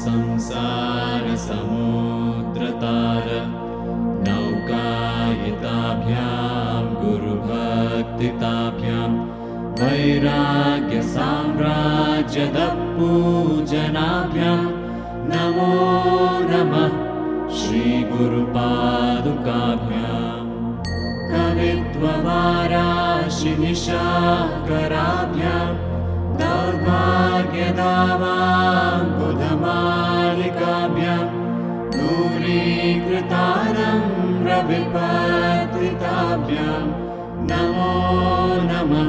संसारसमुद्रतार नौकायिताभ्यां गुरुभक्तिताभ्यां वैराग्यसाम्राज्यदपूजनाभ्यां नमो नमः श्रीगुरुपादुकाभ्यां कवित्ववाराशिनिशाकराभ्यां दौर्भाग्यदावाम्बुधमालिकाभ्यां दूरीकृतानम्रविपत्रिताभ्यां नमो नमः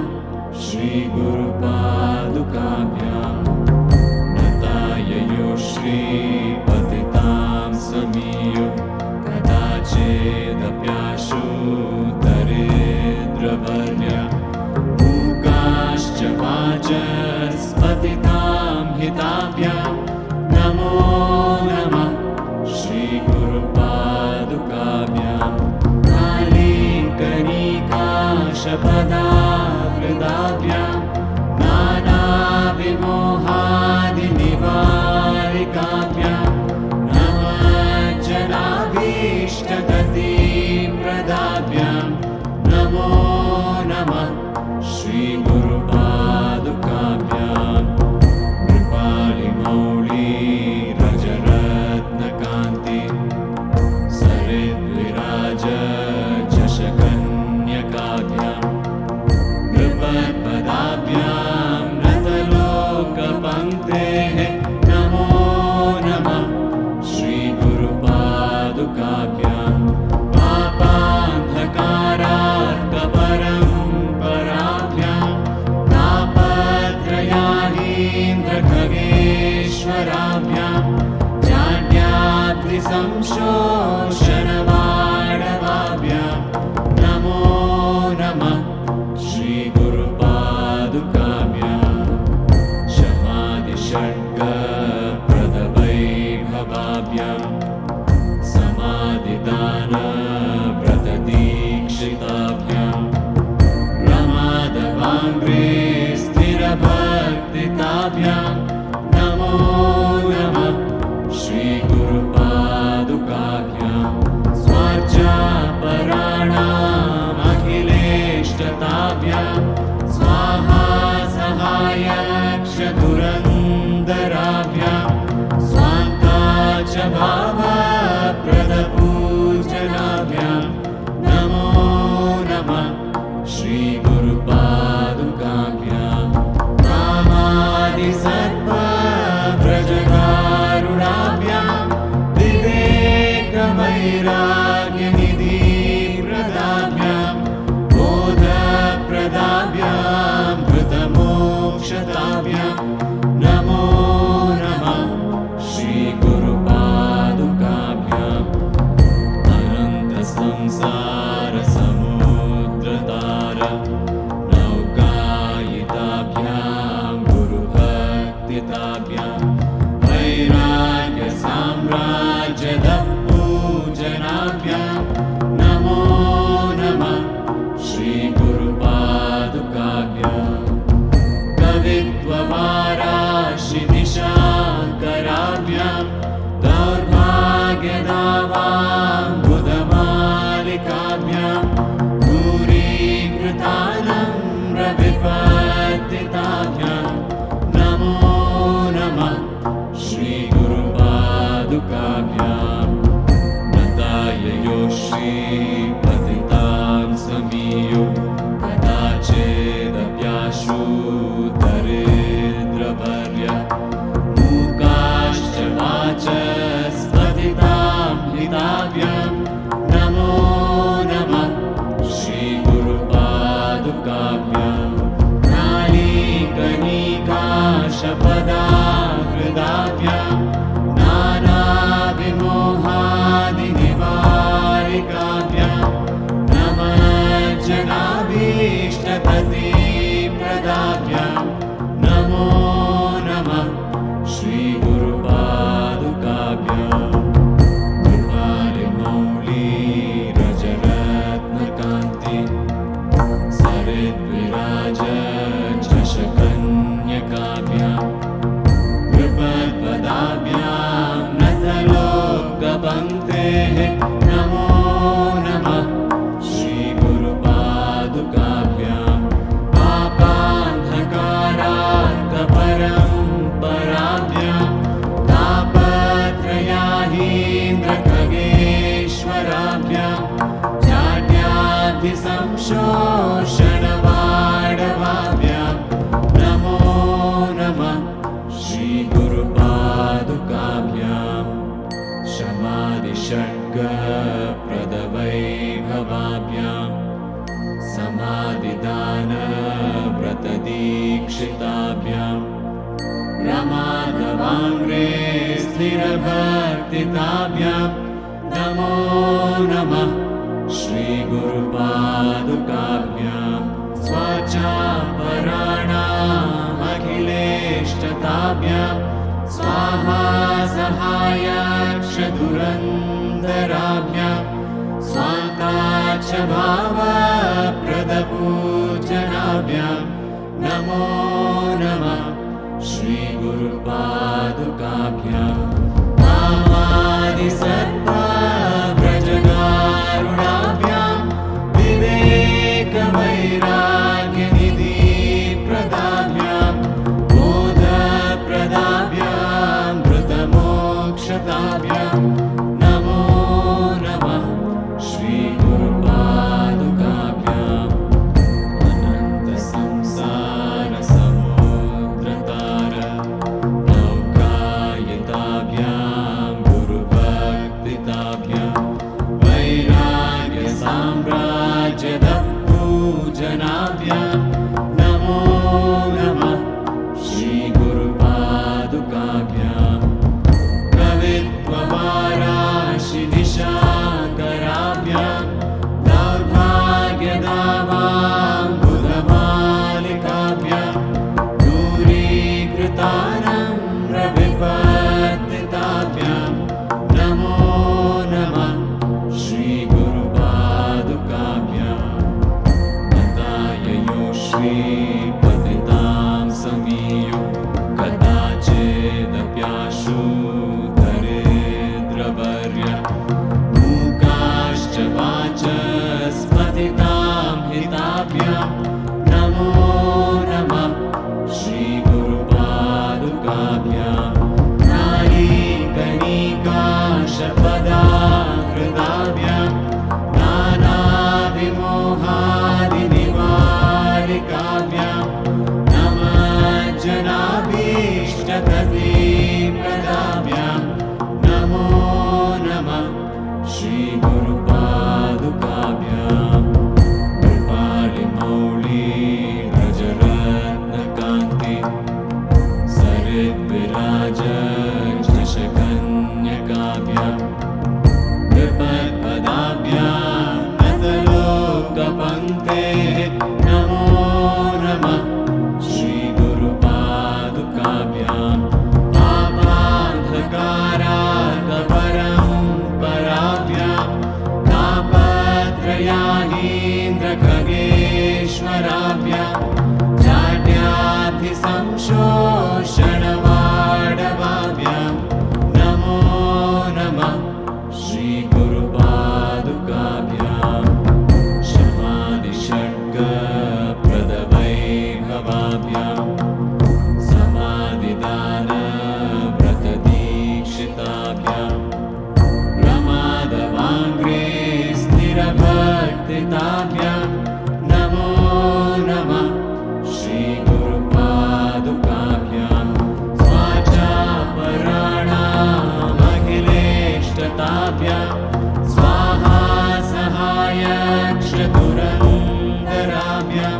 श्रीगुरुपादुकाभ्यां नताययो श्रीपतितां समीयो कदाचिदप्याशु दरिद्रवर्या मूकाश्च वाचस्पतितां हिताभ्यां नमो नमः श्रीगुरुपादुकाभ्यां कालीकनिकाशपदाहृदाभ्यां नानाविमोहादिनिवारिकाभ्यां नमः जनाभीष्टगतिप्रदाभ्यां नमो नमः श्रीगुरुपादुकाभ्यां कृपालिमौळिरजरत्नकान्ति सरिद्विराजशकन्यकाभ्यां नृपत्पदाभ्यां नतलोकपङ्क्तेः नमो नमः श्रीगुरुपादुकाभ्यां पापान्धकारार्कपरम्पराभ्यां तापत्रयाहीन्द्रखगेश्वराभ्यां जाड्याद्रिसंशोषणवाडवाभ्यां नमो नमः श्रीगुरुपादुकाभ्यां शमादिषड्गप्रदवैभवाभ्यां समाधिदानव्रतदीक्षिताभ्यां रमादवाङ्घ्रे स्थिरभक्तिताभ्यां नमो नमः श्रीगुरुपादुकाभ्यां स्वार्चापराणामखिलेष्टताभ्यां स्वाहा सहायक्षधुरन्दराभ्यां स्वान्ता च भावप्रदपूजनाभ्यां नमो नमः श्रीगुरुपादुकाभ्यां कामादिसर्पव्रजदारुणाभ्यां विवेकवैराग्यनिधिप्रदाभ्यां बोधप्रदाभ्यां धृतमोक्षताभ्यां नमो नमः श्रीगुरुपादुकाभ्यां अनन्तसंसारसमुद्रतार नौकायिताभ्यां गुरुभक्तिताभ्यां वैराग्यसाम्राज्यदपूजनाभ्यां नमो नमः श्रीगुरुपादुकाभ्यां कवित्ववाराशिनिशाकराभ्यां दौर्भाग्यदावाम्बुधमालिकाभ्यां दूरीकृतानम्रविपत्तिताभ्यां नमो नमः श्रीगुरुपादुकाभ्यां नताययो श्रीपतितां समीयो कदाचिदप्याशु दरिद्रवर्या मूकाश्च वाचस्पतितां हिताभ्यां नमो नमः श्रीगुरुपादुकाभ्यां कालीकनिकाशपदाहृदाभ्यां नानाविमोहादिनिवारिकाभ्यां नमः जनाभीष्टगतिप्रदाभ्यां नमो नमः श्रीगुरुपादुकाभ्यां कृपालिमौळिरजरत्नकान्ति सरिद्विराजशकन्यकाभ्यां नृपत्पदाभ्यां श्रीगुरुपादुकाभ्यां पापान्धकारार्कपरम्पराभ्यां तापत्रयाहीन्द्रखगेश्वराभ्यां जाड्याभिसंशोषणवाडवाभ्यां नमो नमः श्रीगुरुपादुकाभ्यां शमादिषड्गप्रदवैभवाभ्यां समाधिदानव्रतदीक्षिताभ्यां रमाधवाङ्ग्रे स्थिरभक्तिताभ्यां नमो नमः श्रीगुरुपादुकाभ्यां स्वाचापराणामखिलेष्टताभ्यां स्वाहा सहायाक्षधुरन्धराभ्यां स्वाकाच भावप्रदपूजनाभ्यां नमो नमः श्रीगुरुपादुकाभ्यां कामादिसर्वाग्रजगारुणाभ्यां विवेकवैराग्यनिधिप्रदाभ्यां बोधप्रदाभ्यां मृतमोक्षताभ्यां नमो नमः श्रीगुरुपादुकाभ्याम् अनन्तसंसारसमुद्रतार नौकायिताभ्यां गुरुभक्तिताभ्यां वैराग्यसाम्राज्यदपूजनाभ्यां नमो नमः श्रीगुरुपादुकाभ्यां कवित्ववाराशिनिशाकराभ्यां दौर्भाग्यदावाम्बुधमालिकाभ्यां दूरीकृतानम्रविपत्तिताभ्यां नमो नमः श्रीगुरुपादुकाभ्यां मताययो श्रीपतितां समीयो कदाचिदप्याशु दरिद्रवर्य मूकाश्च वाचस्पतितां हिताभ्यां नमो नमः श्रीगुरुपादुकाभ्यां नारीकणिकाशपदाकृताभ्यां नानाविमोहादिनिवारिकाभ्यां नमज्जनाभीष्टप्रदाभ्यां नमो नमः श्रीगुरुपादुकाभ्यां कृपालिमौली व्रजरत्नकान्ति सरिद्विराज शशकन्यकाभ्यां विपत्पदाभ्यां नतलोकपङ्क्ते नमो नमः श्रीगुरुपादुकाभ्यां पापान्धकारार्कपरम्पराभ्यां तापत्रयाहीन्द्रखगेश्वराभ्यां जाड्याभिसंशोषणवाडवाभ्यां नमो नमः श्रीगुरुपादुकाभ्यां शमादिषड्गप्रदवैभवाभ्यां समाधिदानव्रतदीक्षिताभ्यां रमाधवाङ्ग्रे स्थिरभक्तिताभ्यां नमो नमः श्रीगुरुपादुकाभ्यां स्वाचापराणामखिलेष्टताभ्यां स्वाहा सहायाक्षधुरन्धराभ्यां